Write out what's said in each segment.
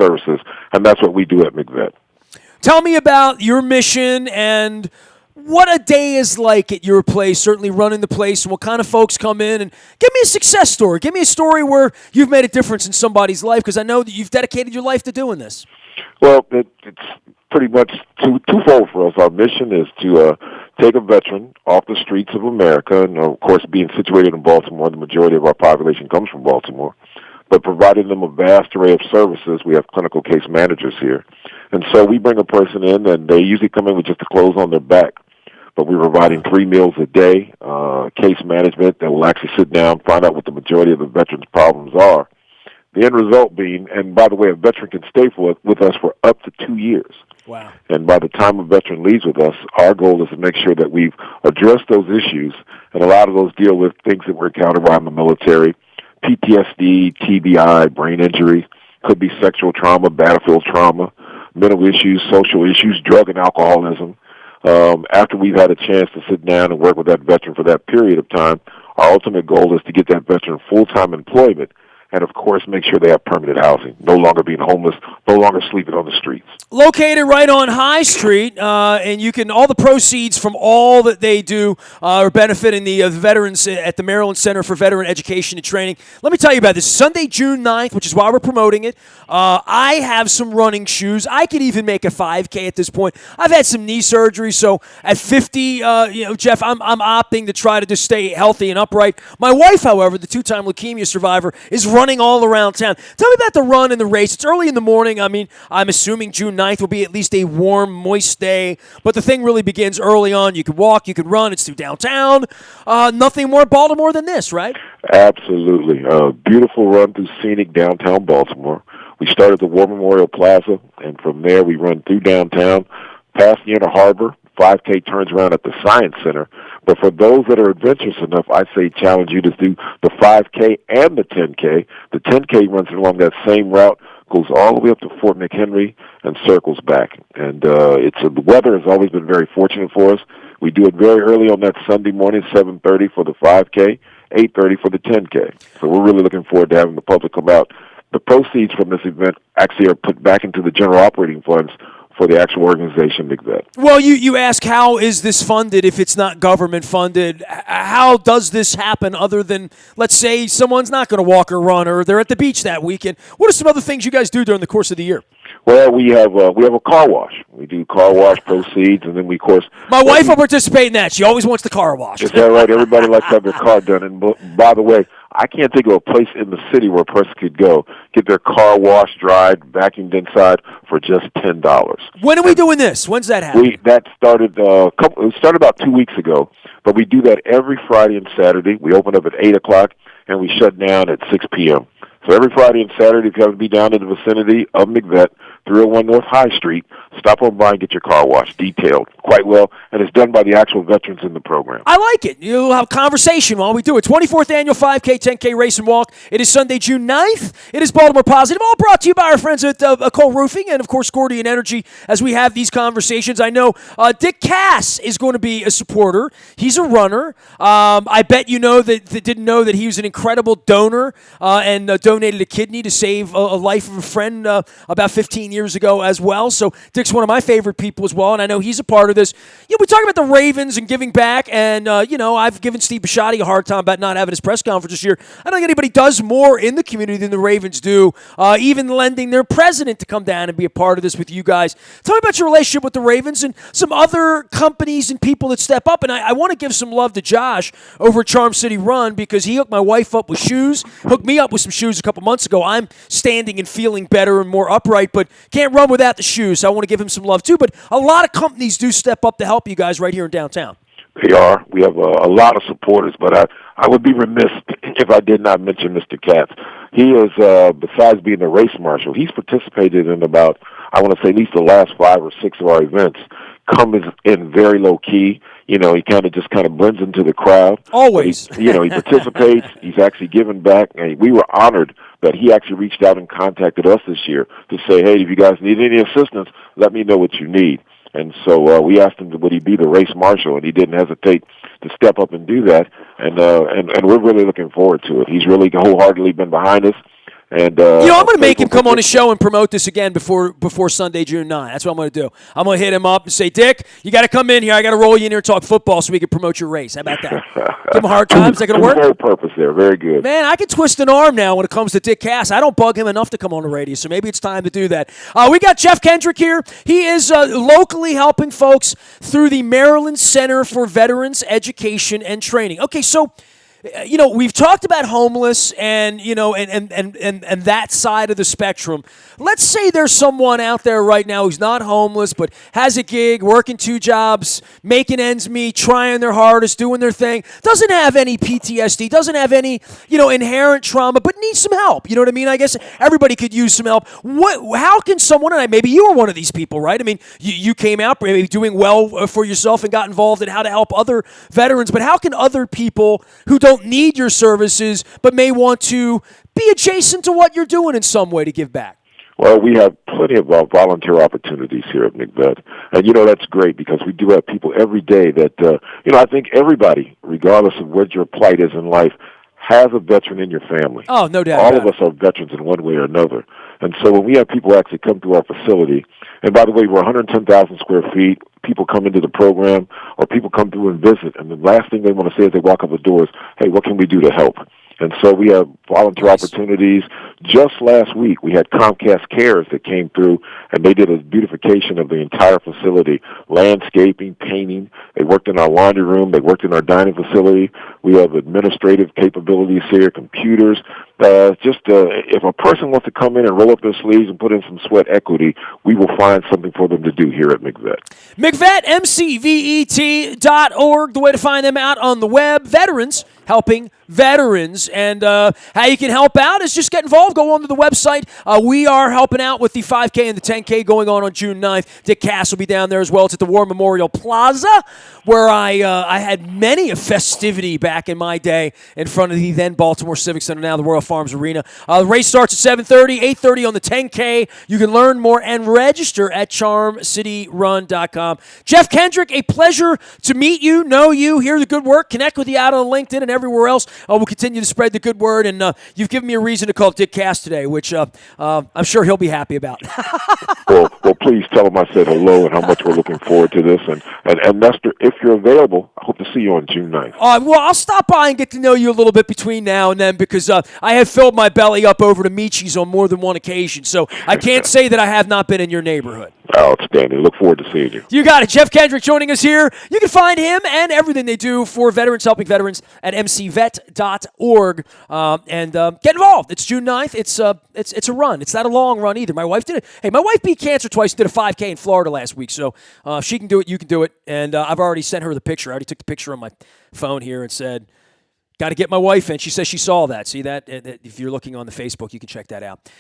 services, and that's what we do at MCVET. Tell me about your mission and what a day is like at your place, certainly running the place, and what kind of folks come in. And give me a success story. Give me a story where you've made a difference in somebody's life, because I know that you've dedicated your life to doing this. Well, it's pretty much twofold for us. Our mission is to take a veteran off the streets of America, and of course, being situated in Baltimore, the majority of our population comes from Baltimore, but providing them a vast array of services. We have clinical case managers here. And so we bring a person in, and they usually come in with just the clothes on their back. But we're providing 3 meals a day, case management that will actually sit down, find out what the majority of the veterans' problems are. The end result being, and by the way, a veteran can stay with us for up to 2 years. Wow. And by the time a veteran leaves with us, our goal is to make sure that we've addressed those issues, and a lot of those deal with things that were encountered while in the military: PTSD, TBI, brain injury, could be sexual trauma, battlefield trauma, mental issues, social issues, drug and alcoholism. After we've had a chance to sit down and work with that veteran for that period of time, our ultimate goal is to get that veteran full-time employment, and of course make sure they have permanent housing, no longer being homeless, no longer sleeping on the streets. Located right on High Street, and you can, all the proceeds from all that they do are benefiting the veterans at the Maryland Center for Veteran Education and Training. Let me tell you about this. Sunday, June 9th, which is why we're promoting it. I have some running shoes. I could even make a 5K at this point. I've had some knee surgery, so at 50, Jeff, I'm opting to try to just stay healthy and upright. My wife, however, the 2-time leukemia survivor, is running all around town. Tell me about the run and the race. It's early in the morning. I mean, I'm assuming June 9th will be at least a warm, moist day, but the thing really begins early on. You can walk, you can run. It's through downtown. Nothing more Baltimore than this, right? Absolutely. Beautiful run through scenic downtown Baltimore. We start at the War Memorial Plaza, and from there we run through downtown, past the Inner Harbor. 5K turns around at the Science Center. But for those that are adventurous enough, I say challenge you to do the 5K and the 10K. The 10K runs along that same route, goes all the way up to Fort McHenry, and circles back. And the weather has always been very fortunate for us. We do it very early on that Sunday morning, 7:30 for the 5K, 8:30 for the 10K. So we're really looking forward to having the public come out. The proceeds from this event actually are put back into the general operating funds for the actual organization, MCVET. Well, you ask, how is this funded if it's not government funded? How does this happen other than, let's say, someone's not going to walk or run, or they're at the beach that weekend? What are some other things you guys do during the course of the year? Well, we have a car wash. We do car wash proceeds, and then we, of course... My wife will participate in that. She always wants the car wash. Is that right? Everybody likes to have their car done. And by the way, I can't think of a place in the city where a person could go, get their car washed, dried, vacuumed inside for just $10. When are we doing this? When's that happen? That started it started about 2 weeks ago, but we do that every Friday and Saturday. We open up at 8 o'clock, and we shut down at 6 p.m. So every Friday and Saturday, if you have to be down in the vicinity of MCVET, 301 North High Street, stop on by and get your car washed, detailed quite well, and it's done by the actual veterans in the program. I like it. You'll have conversation while we do it. 24th Annual 5K, 10K Race and Walk. It is Sunday, June 9th. It is Baltimore Positive, all brought to you by our friends at Cole Roofing and, of course, Gordian Energy as we have these conversations. I know Dick Cass is going to be a supporter. He's a runner. I bet you know that didn't know that he was an incredible donor and donated a kidney to save a life of a friend about 15 years ago as well. So Dick's one of my favorite people as well, and I know he's a part of this. We talk about the Ravens and giving back, and I've given Steve Bisciotti a hard time about not having his press conference this year. I don't think anybody does more in the community than the Ravens do, even lending their president to come down and be a part of this with you guys. Tell me about your relationship with the Ravens and some other companies and people that step up, and I want to give some love to Josh over at Charm City Run because he hooked my wife up with shoes, hooked me up with some shoes a couple months ago. I'm standing and feeling better and more upright, but can't run without the shoes, so I want to give him some love too. But a lot of companies do step up to help you guys right here in downtown. They are. We have a lot of supporters, but I would be remiss if I did not mention Mr. Katz. He is, besides being a race marshal, he's participated in about, I want to say, at least the last 5 or 6 of our events. Comes in very low key. He kind of blends into the crowd. Always. He participates. He's actually given back. And we were honored that he actually reached out and contacted us this year to say, hey, if you guys need any assistance, let me know what you need. And so we asked him, would he be the race marshal, and he didn't hesitate to step up and do that. And we're really looking forward to it. He's really wholeheartedly been behind us. And I'm going to make him come on the show and promote this again before Sunday, June 9. That's what I'm going to do. I'm going to hit him up and say, Dick, you got to come in here. I got to roll you in here and talk football so we can promote your race. How about that? Give him a hard time. Is that going to work? Very purpose there. Very good. Man, I can twist an arm now when it comes to Dick Cass. I don't bug him enough to come on the radio, so maybe it's time to do that. We got Jeff Kendrick here. He is locally helping folks through the Maryland Center for Veterans Education and Training. Okay, so we've talked about homeless and and that side of the spectrum. Let's say there's someone out there right now who's not homeless but has a gig, working 2 jobs, making ends meet, trying their hardest, doing their thing, doesn't have any PTSD, doesn't have any, inherent trauma, but needs some help. You know what I mean? I guess everybody could use some help. How can someone, and maybe you were one of these people, right? I mean, you came out maybe doing well for yourself and got involved in how to help other veterans, but how can other people who don't need your services but may want to be adjacent to what you're doing in some way to give back? Well, we have plenty of volunteer opportunities here at MCVET. And, that's great because we do have people every day that, I think everybody, regardless of what your plight is in life, has a veteran in your family. Oh, no doubt. All of us are veterans in one way or another. And so when we have people actually come to our facility, and by the way, we're 110,000 square feet, people come into the program or people come through and visit, and the last thing they want to say as they walk up the door is, hey, what can we do to help? And so we have volunteer opportunities. Just last week, we had Comcast Cares that came through, and they did a beautification of the entire facility, landscaping, painting. They worked in our laundry room. They worked in our dining facility. We have administrative capabilities here, computers. If a person wants to come in and roll up their sleeves and put in some sweat equity, we will find something for them to do here at MCVET. MCVET, MCVET.org, the way to find them out on the web. Veterans helping veterans. And how you can help out is just get involved. Go onto the website. We are helping out with the 5K and the 10K going on June 9th. Dick Cass will be down there as well. It's at the War Memorial Plaza, where I had many a festivity back in my day in front of the then Baltimore Civic Center, now the Royal Farms Arena. The race starts at 7:30, 8:30 on the 10K. You can learn more and register at charmcityrun.com. Jeff Kendrick, a pleasure to meet you, know you, hear the good work, connect with you out on LinkedIn and everywhere else. We'll continue to spread the good word, and you've given me a reason to call Dick Cass today, which I'm sure he'll be happy about. well, please tell him I said hello and how much we're looking forward to this. And Nestor, if you're available, I hope to see you on June 9th. Well, I'll stop by and get to know you a little bit between now and then because I have filled my belly up over to Michi's on more than one occasion, so I can't say that I have not been in your neighborhood. Outstanding. Look forward to seeing you. You got it. Jeff Kendrick joining us here. You can find him and everything they do for veterans helping veterans at mcvet.org. And get involved. It's June 9th. It's a run. It's not a long run either. My wife did it. Hey, my wife beat cancer twice, did a 5K in Florida last week. So if she can do it, you can do it. And I've already sent her the picture. I already took the picture on my phone here and said, got to get my wife in. She says she saw that. See that? If you're looking on the Facebook, you can check that out.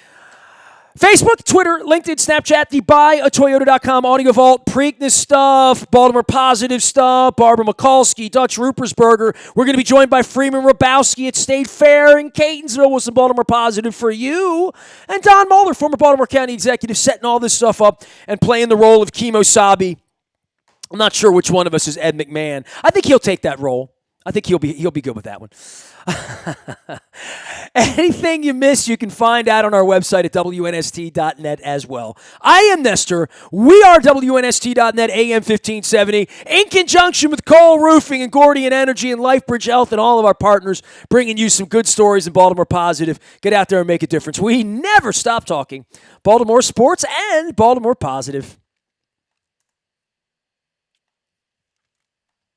Facebook, Twitter, LinkedIn, Snapchat, the buyatoyota.com audio vault, Preakness stuff, Baltimore Positive stuff, Barbara Mikulski, Dutch Rupersberger. We're going to be joined by Freeman Rabowski at State Fair in Catonsville with some Baltimore Positive for you. And Don Mueller, former Baltimore County executive, setting all this stuff up and playing the role of Kimosabe. I'm not sure which one of us is Ed McMahon. I think he'll take that role. I think he'll be good with that one. Anything you miss, you can find out on our website at WNST.net as well. I am Nestor. We are WNST.net AM 1570 in conjunction with Cole Roofing and Gordian Energy and LifeBridge Health and all of our partners, bringing you some good stories in Baltimore Positive. Get out there and make a difference. We never stop talking Baltimore sports and Baltimore Positive.